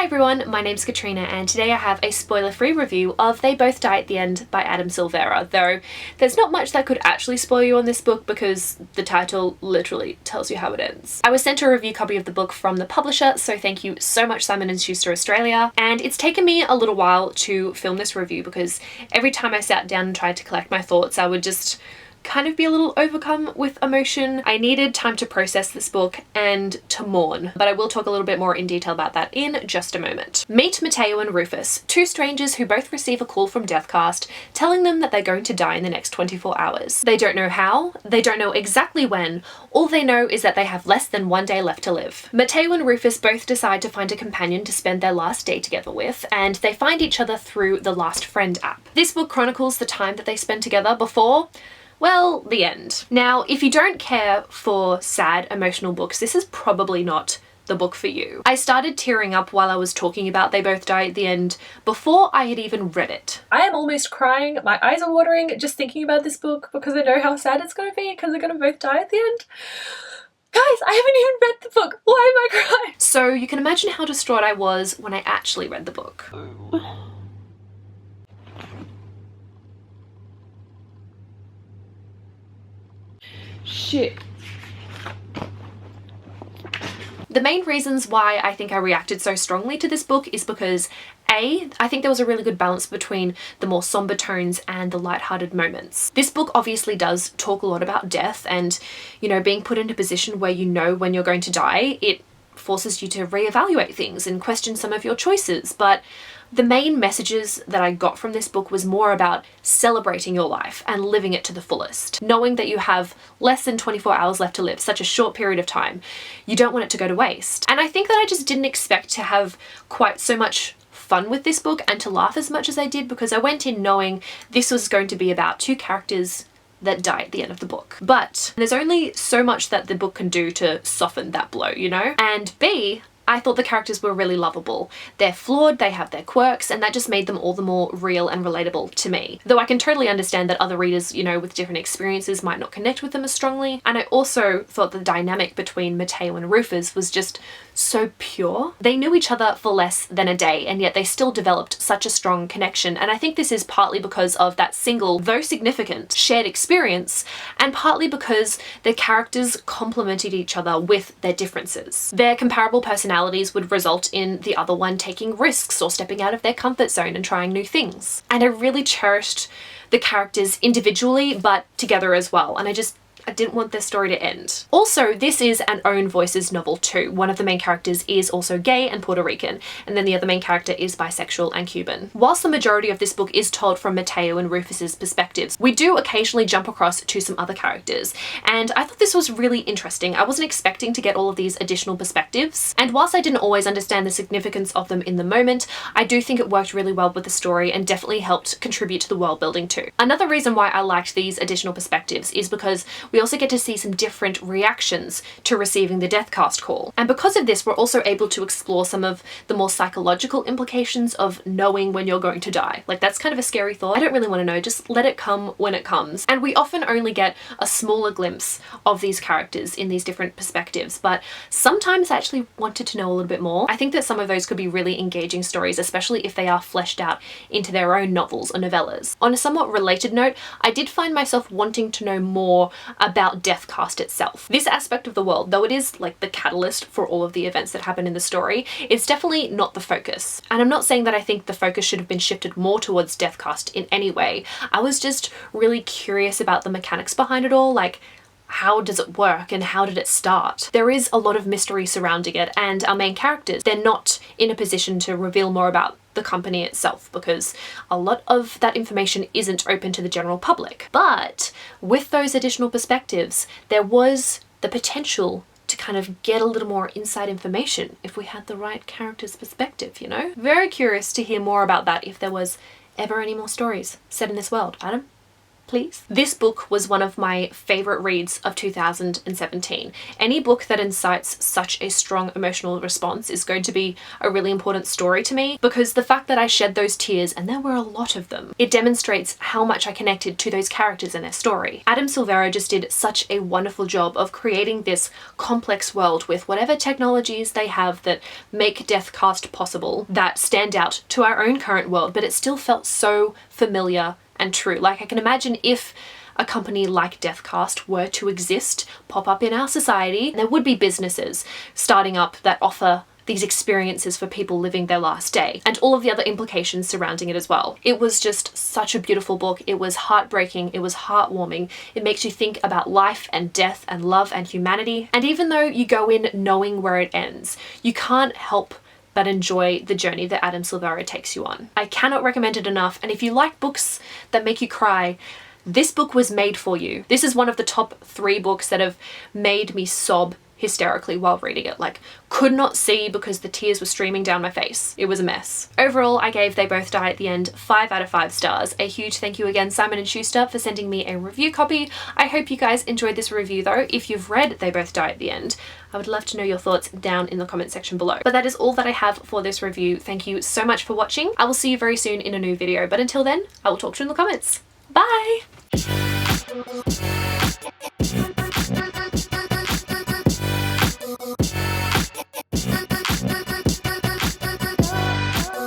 Hi everyone, my name's Katrina and today I have a spoiler-free review of They Both Die at the End by Adam Silvera, though there's not much that could actually spoil you on this book because the title literally tells you how it ends. I was sent a review copy of the book from the publisher, so thank you so much Simon and Schuster Australia, and it's taken me a little while to film this review because every time I sat down and tried to collect my thoughts I would just kind of be a little overcome with emotion. I needed time to process this book and to mourn, but I will talk a little bit more in detail about that in just a moment. Meet Matteo and Rufus, two strangers who both receive a call from Deathcast telling them that they're going to die in the next 24 hours. They don't know how, they don't know exactly when, all they know is that they have less than one day left to live. Matteo and Rufus both decide to find a companion to spend their last day together with, and they find each other through the Last Friend app. This book chronicles the time that they spend together before, well, the end. Now, if you don't care for sad, emotional books, this is probably not the book for you. I started tearing up while I was talking about They Both Die at the End before I had even read it. I am almost crying. My eyes are watering just thinking about this book because I know how sad it's gonna be because they're gonna both die at the end. Guys, I haven't even read the book. Why am I crying? So you can imagine how distraught I was when I actually read the book. Shit. The main reasons why I think I reacted so strongly to this book is because I think there was a really good balance between the more somber tones and the lighthearted moments. This book obviously does talk a lot about death and, you know, being put in a position where you know when you're going to die. It forces you to reevaluate things and question some of your choices, but the main messages that I got from this book was more about celebrating your life and living it to the fullest. Knowing that you have less than 24 hours left to live, such a short period of time, you don't want it to go to waste. And I think that I just didn't expect to have quite so much fun with this book and to laugh as much as I did because I went in knowing this was going to be about two characters that die at the end of the book. But there's only so much that the book can do to soften that blow, you know? And B, I thought the characters were really lovable. They're flawed, they have their quirks, and that just made them all the more real and relatable to me. Though I can totally understand that other readers, you know, with different experiences might not connect with them as strongly. And I also thought the dynamic between Matteo and Rufus was just so pure. They knew each other for less than a day, and yet they still developed such a strong connection. And I think this is partly because of that single, though significant, shared experience, and partly because their characters complemented each other with their differences. Their comparable personalities would result in the other one taking risks or stepping out of their comfort zone and trying new things. And I really cherished the characters individually, but together as well. And I didn't want this story to end. Also, this is an own voices novel too. One of the main characters is also gay and Puerto Rican, and then the other main character is bisexual and Cuban. Whilst the majority of this book is told from Matteo and Rufus's perspectives, we do occasionally jump across to some other characters, and I thought this was really interesting. I wasn't expecting to get all of these additional perspectives, and whilst I didn't always understand the significance of them in the moment, I do think it worked really well with the story and definitely helped contribute to the world building too. Another reason why I liked these additional perspectives is because we also get to see some different reactions to receiving the Deathcast call. And because of this, we're also able to explore some of the more psychological implications of knowing when you're going to die. Like, that's kind of a scary thought. I don't really want to know, just let it come when it comes. And we often only get a smaller glimpse of these characters in these different perspectives, but sometimes I actually wanted to know a little bit more. I think that some of those could be really engaging stories, especially if they are fleshed out into their own novels or novellas. On a somewhat related note, I did find myself wanting to know more about Deathcast itself. This aspect of the world, though it is like the catalyst for all of the events that happen in the story, it's definitely not the focus. And I'm not saying that I think the focus should have been shifted more towards Deathcast in any way. I was just really curious about the mechanics behind it all, like how does it work and how did it start? There is a lot of mystery surrounding it, and our main characters, they're not in a position to reveal more about the company itself because a lot of that information isn't open to the general public. But with those additional perspectives, there was the potential to kind of get a little more inside information if we had the right character's perspective, you know? Very curious to hear more about that if there was ever any more stories set in this world. Adam? please. This book was one of my favorite reads of 2017. Any book that incites such a strong emotional response is going to be a really important story to me, because the fact that I shed those tears, and there were a lot of them, it demonstrates how much I connected to those characters and their story. Adam Silvera just did such a wonderful job of creating this complex world with whatever technologies they have that make Deathcast possible, that stand out to our own current world, but it still felt so familiar and true. Like, I can imagine if a company like Deathcast were to exist, pop up in our society, there would be businesses starting up that offer these experiences for people living their last day, and all of the other implications surrounding it as well. It was just such a beautiful book. It was heartbreaking, it was heartwarming. It makes you think about life and death and love and humanity. And even though you go in knowing where it ends, you can't help but enjoy the journey that Adam Silvera takes you on. I cannot recommend it enough, and if you like books that make you cry, this book was made for you. This is one of the top 3 books that have made me sob hysterically while reading it. Like, could not see because the tears were streaming down my face. It was a mess. Overall, I gave They Both Die at the End 5 out of 5 stars. A huge thank you again, Simon & Schuster, for sending me a review copy. I hope you guys enjoyed this review though. If you've read They Both Die at the End, I would love to know your thoughts down in the comment section below. But that is all that I have for this review. Thank you so much for watching. I will see you very soon in a new video, but until then, I will talk to you in the comments. Bye!